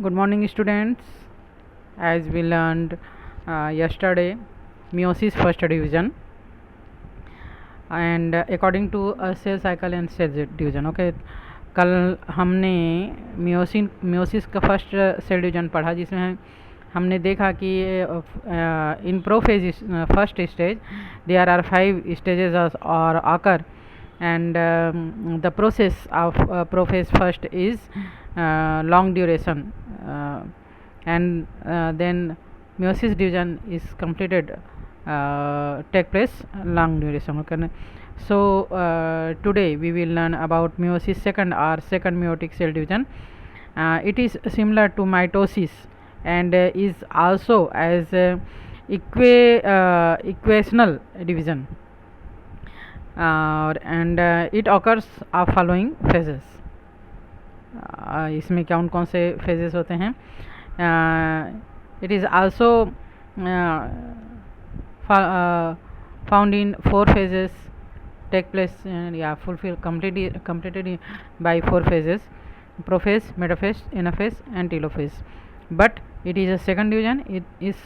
Good morning, students. As we learned yesterday, meiosis first division, and according to cell cycle and cell division. Okay, कल हमने meiosis का first cell division पढ़ा, जिसमें हमने देखा कि in prophase first stage there are 5 stages और आकर, and the process of prophase first is long duration, and then meiosis division is completed, take place long duration. Okay, so today we will learn about meiosis second or second meiotic cell division. It is similar to mitosis and is also as equational division, and it occurs of following phases. इसमें कौन से phases होते हैं? It is also found in 4 phases, take place completed by 4 phases: prophase, metaphase, anaphase and telophase. But it is a second division. It is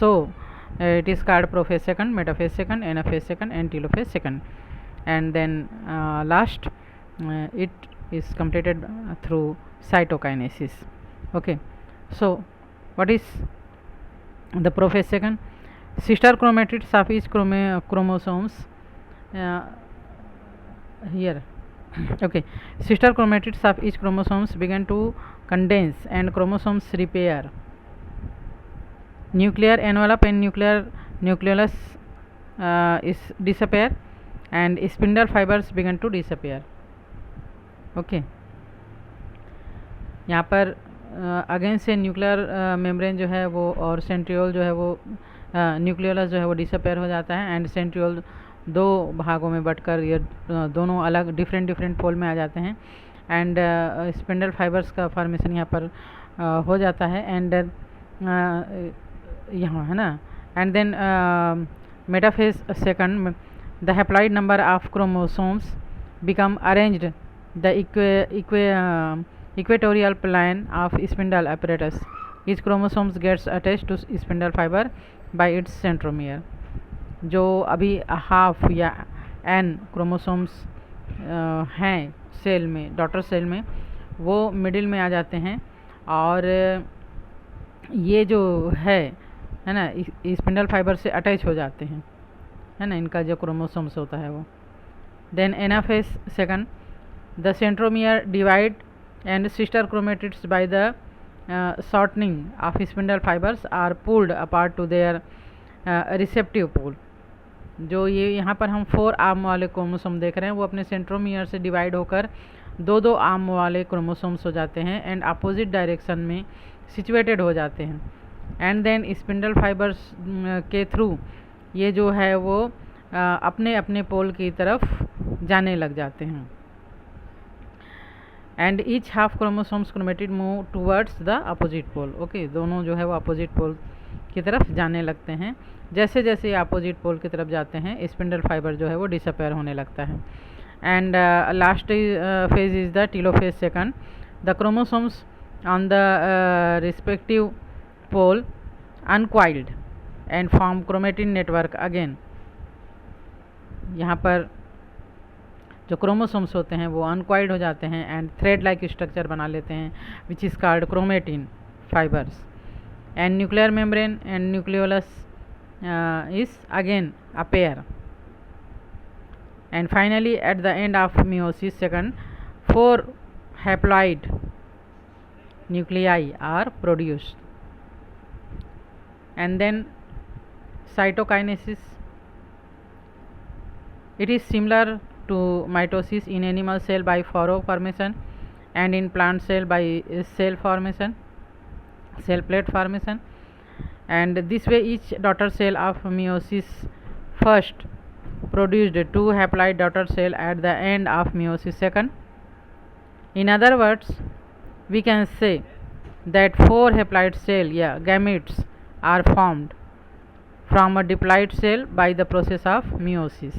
it is called prophase second, metaphase second, anaphase second and telophase second. And then last it is completed through cytokinesis. Okay, so what is the prophase second? Sister chromatids of each chromosomes here. Okay, sister chromatids of each chromosomes begin to condense and chromosomes repair. Nuclear envelope and nucleolus is disappear, and spindle fibers begin to disappear. Okay, यहाँ पर again से nuclear membrane जो है वो और centriole जो है वो न्यूक्लियोलस जो है वो डिसअपेयर हो जाता है, एंड सेंट्रियोल 2 भागों में बटकर ये दोनों अलग डिफरेंट पोल में आ जाते हैं, एंड स्पिंडल फाइबर्स का फॉर्मेशन यहाँ पर हो जाता है, एंड यहाँ है ना. And then metaphase second, the haploid number of chromosomes become arranged the equatorial plane of spindle apparatus. Each chromosome gets attached to spindle fiber by its centromere. जो अभी हाफ या n क्रोमोसोम्स हैं cell में, daughter cell में, वो middle में आ जाते हैं, और ये जो है ना स्पिंडल फाइबर से अटैच हो जाते हैं, है ना, इनका जो क्रोमोसोम्स होता है वो. Then anaphase second, the centromere divide and sister chromatids by the shortening of spindle fibers are pulled apart to their receptive pole. जो ये यहाँ पर हम 4 आर्म वाले क्रोमोसोम देख रहे हैं वो अपने सेंट्रोमियर से डिवाइड होकर 2 आर्म वाले क्रोमोसोम्स हो जाते हैं, एंड अपोजिट डायरेक्शन में सिचुएटेड हो जाते हैं, एंड देन स्पिंडल फाइबर्स के थ्रू ये जो है वो अपने अपने पोल की तरफ जाने लग जाते हैं, and each half chromosomes chromatid move towards the opposite pole. Okay, दोनों जो है वो अपोजिट पोल की तरफ जाने लगते हैं. जैसे जैसे ये अपोजिट पोल की तरफ जाते हैं स्पिंडल फाइबर जो है वो डिसअपेयर होने लगता है. And last phase is the telophase second, the chromosomes on the respective pole uncoiled and form chromatin network again. यहाँ पर जो क्रोमोसोम्स होते हैं वो अनकॉइल्ड हो जाते हैं एंड थ्रेड लाइक स्ट्रक्चर बना लेते हैं, which is called chromatin fibres. And nuclear membrane and nucleolus is again appear, and finally at the end of meiosis second 4 haploid nuclei are produced. And then cytokinesis, it is similar to mitosis in animal cell by furrow formation, and in plant cell by cell formation, cell plate formation. And this way each daughter cell of meiosis first produced 2 haploid daughter cell at the end of meiosis second. In other words, we can say that 4 haploid cell gametes are formed from a diploid cell by the process of meiosis.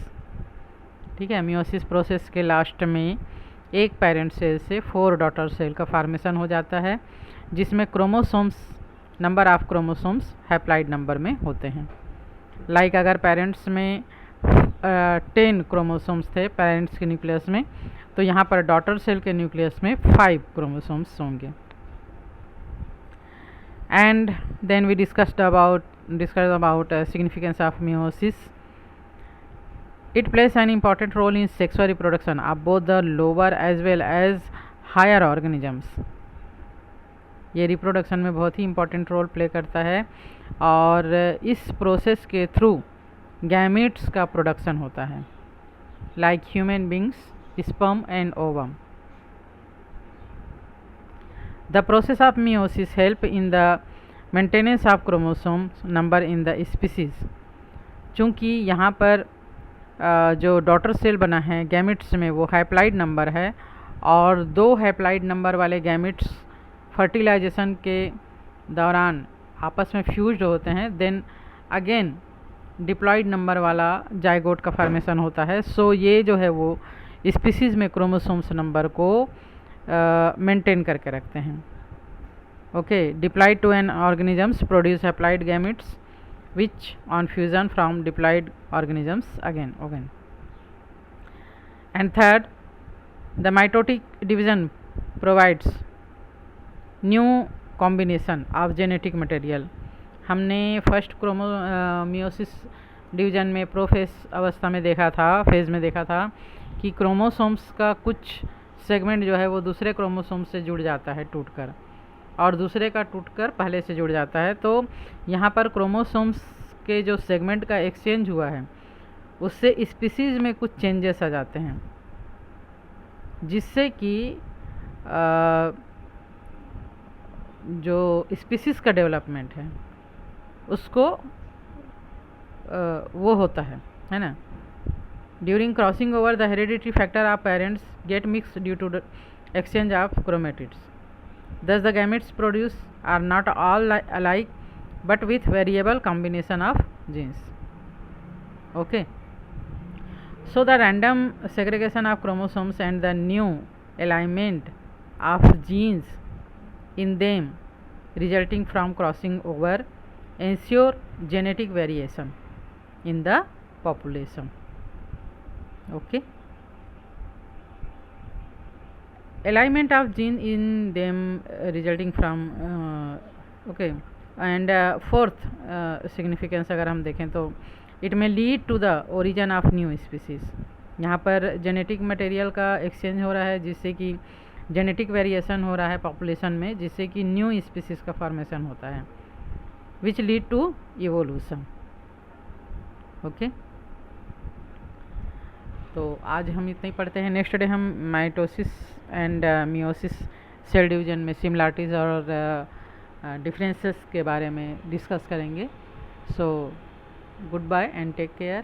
ठीक है, meiosis process के last में एक parent cell से 4 daughter cell का formation हो जाता है, जिसमें chromosomes number of chromosomes haploid number में होते हैं। लाइक अगर पेरेंट्स में 10 क्रोमोसोम्स थे पेरेंट्स के न्यूक्लियस में, तो यहाँ पर डॉटर सेल के न्यूक्लियस में 5 क्रोमोसोम्स होंगे। And then we discussed about significance of meiosis. It plays an important role in sexual reproduction of both the lower as well as higher organisms. ये reproduction में बहुत ही इंपॉर्टेंट रोल प्ले करता है और इस process के through gametes का production होता है, like human beings, sperm and ovum. The process of meiosis help in the maintenance of chromosomes number in the species. चूँकि यहाँ पर जो डॉटर सेल बना है गैमेट्स में वो हैप्लाइड नंबर है और 2 हैप्लाइड नंबर वाले गैमेट्स फर्टिलाइजेशन के दौरान आपस में फ्यूज्ड होते हैं, देन अगेन डिप्लॉयड नंबर वाला जाइगोट का फॉर्मेशन होता है। सो ये जो है वो स्पीसीज़ में क्रोमोसोम्स नंबर को मेंटेन करके रखते हैं। Okay, diploid two N organisms produce haploid gametes which on fusion from diploid organisms again. And third, the mitotic division provides new combination of genetic material. हमने फर्स्ट मियोसिस डिवीजन में profess अवस्था में देखा था, phase में देखा था कि क्रोमोसोम्स का कुछ सेगमेंट जो है वो दूसरे क्रोमोसोम से जुड़ जाता है टूटकर, और दूसरे का टूटकर पहले से जुड़ जाता है। तो यहाँ पर क्रोमोसोम्स के जो सेगमेंट का एक्सचेंज हुआ है उससे स्पीसीज़ में कुछ चेंजेस आ जाते हैं, जिससे कि जो स्पीसीज़ का डेवलपमेंट है उसको वो होता है ना। During crossing over the hereditary factor of parents get mix due to the exchange of chromatids. Thus the gametes produced are not all alike but with variable combination of genes. Okay, so the random segregation of chromosomes and the new alignment of genes in them resulting from crossing over ensure genetic variation in the population. Okay, alignment of gene in them resulting from okay, and fourth significance अगर हम देखें तो it may lead to the origin of new species. यहाँ पर genetic material का exchange हो रहा है जिससे कि जेनेटिक वेरिएशन हो रहा है पॉपुलेशन में, जिससे कि न्यू स्पीसीज का फॉर्मेशन होता है which lead to evolution. Okay, तो आज हम इतना ही पढ़ते हैं। नेक्स्ट डे हम mitosis and meiosis cell division में सिमिलरिटीज़ और डिफरेंसेस के बारे में डिस्कस करेंगे। So good bye and take care.